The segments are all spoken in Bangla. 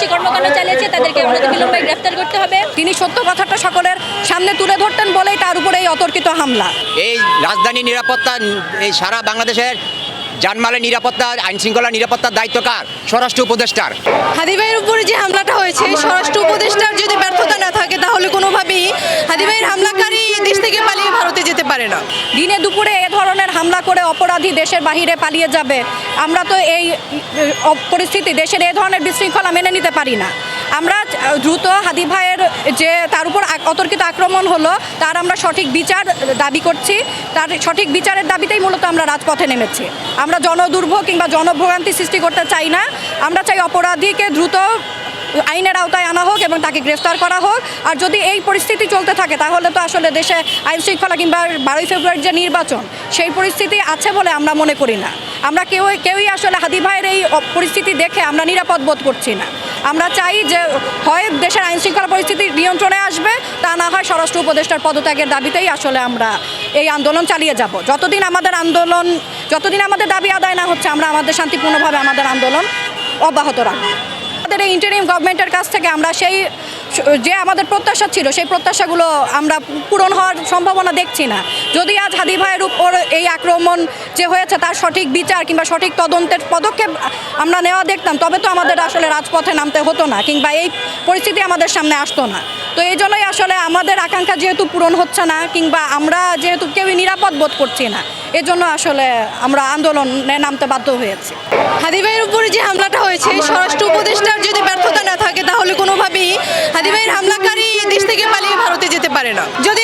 সন্ত্রাসী কর্মকাণ্ড চালিয়েছে তাদেরকে অনতিবিলম্বে গ্রেফতার করতে হবে। তিনি সত্য কথাটা সকলের সামনে তুলে ধরতেন বলেই তার উপরে এই অতর্কিত হামলা। এই রাজধানী নিরাপত্তা, এই সারা বাংলাদেশের জানমালের নিরাপত্তা, আইনশৃঙ্খলা নিরাপত্তার দায়িত্ব কার? স্বরাষ্ট্র উপদেষ্টার। হাদি ভাইয়ের উপরে যে হামলাটা হয়েছে, স্বরাষ্ট্র উপদেষ্টার যদি ব্যর্থতা না থাকে তাহলে কোনোভাবেই হাদি ভাইয়ের হামলাকারী দেশ থেকে পালিয়ে ভারতে যেতে পারে না। দিনে দুপুরে এ ধরনের হামলা করে অপরাধী দেশের বাহিরে পালিয়ে যাবে, আমরা তো এই পরিস্থিতি, দেশের এ ধরনের বিশৃঙ্খলা মেনে নিতে পারি না। আমরা দ্রুত হাদি ভাইয়ের যে তার উপর অতর্কিত আক্রমণ হলো তার আমরা সঠিক বিচার দাবি করছি। তার সঠিক বিচারের দাবিতেই মূলত আমরা রাজপথে নেমেছি। আমরা জনদুর্ভোগ কিংবা জনভোগান্তি সৃষ্টি করতে চাই না। আমরা চাই অপরাধীকে দ্রুত আইনের আওতায় আনা হোক এবং তাকে গ্রেফতার করা হোক। আর যদি এই পরিস্থিতি চলতে থাকে তাহলে তো আসলে দেশে আইন শৃঙ্খলা কিংবা 12ই ফেব্রুয়ারির যে নির্বাচন, সেই পরিস্থিতি আছে বলে আমরা মনে করি না। আমরা কেউই আসলে হাদি ভাইয়ের এই পরিস্থিতি দেখে আমরা নিরাপদ বোধ করছি না। আমরা চাই যে হয় দেশের আইন শৃঙ্খলা পরিস্থিতি নিয়ন্ত্রণে আসবে, তা না হয় স্বরাষ্ট্র উপদেষ্টার পদত্যাগের দাবিতেই আসলে আমরা এই আন্দোলন চালিয়ে যাব। যতদিন আমাদের দাবি আদায় না হচ্ছে, আমরা আমাদের শান্তিপূর্ণভাবে আমাদের আন্দোলন অব্যাহত রাখব। আমাদের এই ইন্টারিম গভর্নমেন্টের কাছ থেকে আমরা যে আমাদের প্রত্যাশা ছিল, সেই প্রত্যাশাগুলো আমরা পূরণ হওয়ার সম্ভাবনা দেখছি না। যদি আজ হাদি ভাইয়ের উপর এই আক্রমণ যে হয়েছে তার সঠিক বিচার কিংবা সঠিক তদন্তের পদক্ষেপ আমরা নেওয়া দেখতাম, তবে তো আমাদের আসলে রাজপথে নামতে হতো না কিংবা এই পরিস্থিতি আমাদের সামনে আসতো না। তো এই জন্যই আসলে আমাদের আকাঙ্ক্ষা যেহেতু পূরণ হচ্ছে না কিংবা আমরা যেহেতু কেউই নিরাপদ বোধ করছি না, এজন্য আসলে আমরা আন্দোলনে নামতে বাধ্য হয়েছি। হাদি ভাইয়ের উপরে যে হামলাটা হয়েছে, স্বরাষ্ট্র উপদেষ্টার যদি ব্যর্থতা না থাকে তাহলে কোনোভাবেই হাদি ভাইয়ের হামলাকারী দেশ থেকে পালিয়ে ভারতে যেতে পারে না। যদি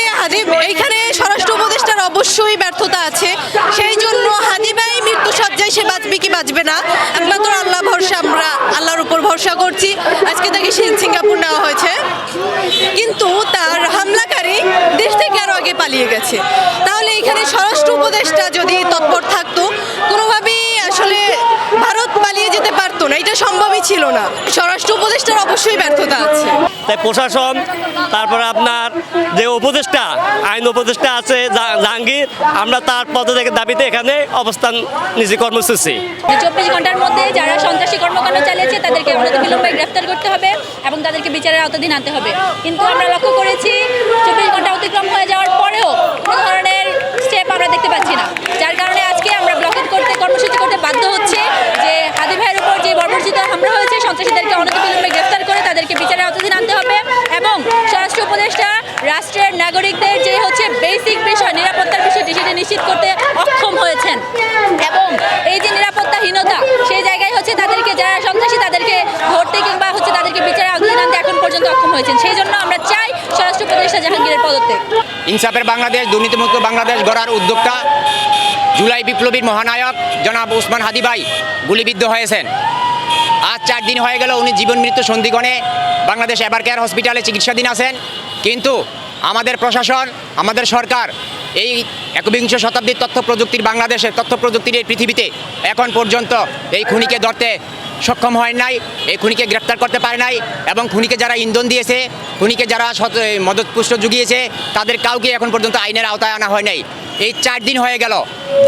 এইখানে স্বরাষ্ট্র উপদেষ্টার অবশ্যই ব্যর্থতা আছে, সেই জন্য হাদি ভাই মৃত্যুসজ্জায় সে বাঁচবে কি বাঁচবে না একমাত্র আল্লাহ ভরসা। আমরা আল্লাহর উপর ভরসা করছি। আজকে তাকে সিঙ্গাপুর নেওয়া হয়েছে, কিন্তু তার হামলাকারী দেশ থেকে আরও আগে পালিয়ে গেছে। তাহলে এখানে স্বরাষ্ট্র উপদেষ্টা যদি তৎপর থাকতো, কোনোভাবেই আসলে ভারত পালিয়ে যেতে পারতো না, এটা সম্ভবই ছিল না। স্বরাষ্ট্র উপদেষ্টার অবশ্যই ব্যর্থতা আছে। তাই প্রশাসন, তারপরে আপনার যে উপদেষ্টা, আইন উপদেষ্টা আছে জাহাঙ্গীর, আমরা তার পদত্যাগের দাবিতে এখানে অবস্থান নিয়েছি, কর্মসূচি। 24 ঘন্টার মধ্যে যারা সন্ত্রাসী কর্মকাণ্ড চালিয়েছে তাদেরকে অনতিবিলম্বে গ্রেফতার করতে হবে এবং তাদেরকে বিচারের আওতাধীন আনতে হবে। কিন্তু আমরা লক্ষ্য করেছি 24 ঘন্টা অতিক্রম হয়ে যাওয়ার পরেও কোনো ধরনের স্টেপ আমরা দেখতে পাচ্ছি না, যার কারণে আজকে আমরা ব্লকেট করতে, কর্মসূচি করতে বাধ্য হচ্ছে যে হাদি ভাইয়ের উপর যে বর্বরচিত হামলা হয়েছে, সন্ত্রাসীদেরকে অনতিবিলম্বে গ্রেফতার করে তাদেরকে বিচারের আওতাধীন আনতে হবে এবং স্বরাষ্ট্র উপদেষ্টা রাষ্ট্রের নাগরিকদের যে বেসিক বিষয়, নিরাপত্তার বিষয়টি সেটি নিশ্চিত করতে অক্ষম হয়েছেন। এবং এই যে নিরাপত্তাহীনতা, সেই জায়গায় তাদেরকে, যারা সন্ত্রাসী তাদেরকে ধরতে কিংবা তাদেরকে বিচারের আওতাধীন আনতে এখন পর্যন্ত অক্ষম হয়েছেন। সেই জন্য আমরা চাই স্বরাষ্ট্র উপদেষ্টা জাহাঙ্গীরের পদত্যাগ। ইনসাফের বাংলাদেশ, দুর্নীতিমুক্ত বাংলাদেশ গড়ার উদ্যোক্তা, জুলাই বিপ্লবীর মহানায়ক জনাব ওসমান হাদি ভাই গুলিবিদ্ধ হয়েছেন। আজ 4 দিন হয়ে গেল উনি জীবন মৃত্যু সন্ধিক্ষণে বাংলাদেশ এভার কেয়ার হসপিটালে চিকিৎসাধীন আছেন। কিন্তু আমাদের প্রশাসন, আমাদের সরকার এই 21 শতাব্দীর তথ্য প্রযুক্তির বাংলাদেশের, তথ্য প্রযুক্তির এই পৃথিবীতে এখন পর্যন্ত এই খুনিকে ধরতে সক্ষম হয় নাই, এই খুনিকে গ্রেপ্তার করতে পারে নাই। এবং খুনিকে যারা ইন্ধন দিয়েছে, খুনিকে যারা মদতপুষ্ট জুগিয়েছে, তাদের কাউকে এখন পর্যন্ত আইনের আওতায় আনা হয় নাই। এই 4 দিন হয়ে গেল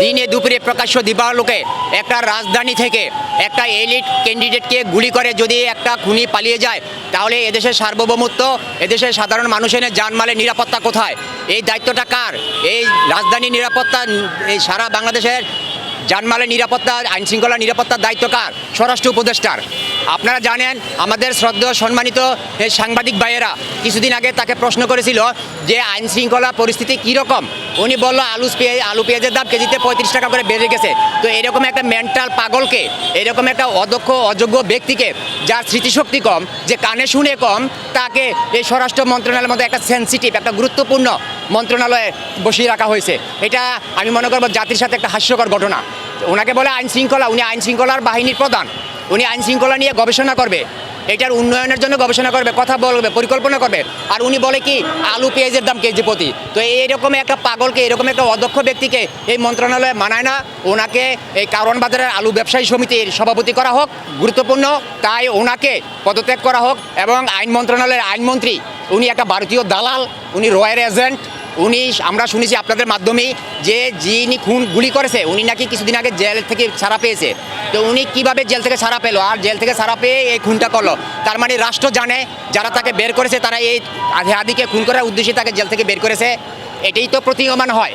দিনে দুপুরে প্রকাশ্য দিবালোকে একটা রাজধানী থেকে একটা এলিট ক্যান্ডিডেটকে গুলি করে যদি একটা খুনি পালিয়ে যায়, তাহলে এদেশের সার্বভৌমত্ব, এদেশের সাধারণ মানুষের জানমালের নিরাপত্তা কোথায়? এই দায়িত্বটা কার? এই রাজধানী নিরাপত্তা, এই সারা বাংলাদেশের জানমালের নিরাপত্তা, আইনশৃঙ্খলা নিরাপত্তার দায়িত্ব কার? স্বরাষ্ট্র উপদেষ্টার। আপনারা জানেন, আমাদের শ্রদ্ধেয় সম্মানিত সাংবাদিক ভাইয়েরা কিছুদিন আগে তাকে প্রশ্ন করেছিল যে আইনশৃঙ্খলা পরিস্থিতি কীরকম। উনি বলল আলু পেঁয়াজের দাম কেজিতে 35 টাকা করে বেড়ে গেছে। তো এরকম একটা মেন্টাল পাগলকে, এরকম একটা অদক্ষ অযোগ্য ব্যক্তিকে, যার স্মৃতিশক্তি কম, যে কানে শুনে কম, তাকে এই স্বরাষ্ট্র মন্ত্রণালয়ের মধ্যে একটা সেন্সিটিভ, একটা গুরুত্বপূর্ণ মন্ত্রণালয়ে বসিয়ে রাখা হয়েছে। এটা আমি মনে করব জাতির সাথে একটা হাস্যকর ঘটনা। ওনাকে বলে আইনশৃঙ্খলা, উনি আইনশৃঙ্খলার বাহিনীর প্রধান, উনি আইনশৃঙ্খলা নিয়ে গবেষণা করবে, এটার উন্নয়নের জন্য গবেষণা করবে, কথা বলবে, পরিকল্পনা করবে, আর উনি বলে কি আলু পেঁয়াজের দাম কেজি প্রতি। তো এইরকম একটা পাগলকে, এরকম একটা অদক্ষ ব্যক্তিকে এই মন্ত্রণালয়ে মানায় না। ওনাকে এই কারওয়ান বাজারের আলু ব্যবসায়ী সমিতির সভাপতি করা হোক, গুরুত্বপূর্ণ, তাই ওনাকে পদত্যাগ করা হোক। এবং আইন মন্ত্রণালয়ের আইনমন্ত্রী, উনি একটা ভারতীয় দালাল, উনি রয়ের এজেন্ট, উনি আমরা শুনেছি আপনাদের মাধ্যমে যে যিনি গুলি করেছে উনি নাকি কিছুদিন আগে জেল থেকে ছাড়া পেয়েছে। তো উনি কিভাবে জেল থেকে ছাড়া পেলো আর জেল থেকে ছাড়া পেয়ে এই খুনটা করলো? তার মানে রাষ্ট্র জানে যারা তাকে বের করেছে তারা এই হাদিকে খুন করার উদ্দেশ্যে তাকে জেল থেকে বের করেছে, এটাই তো প্রতীয়মান হয়।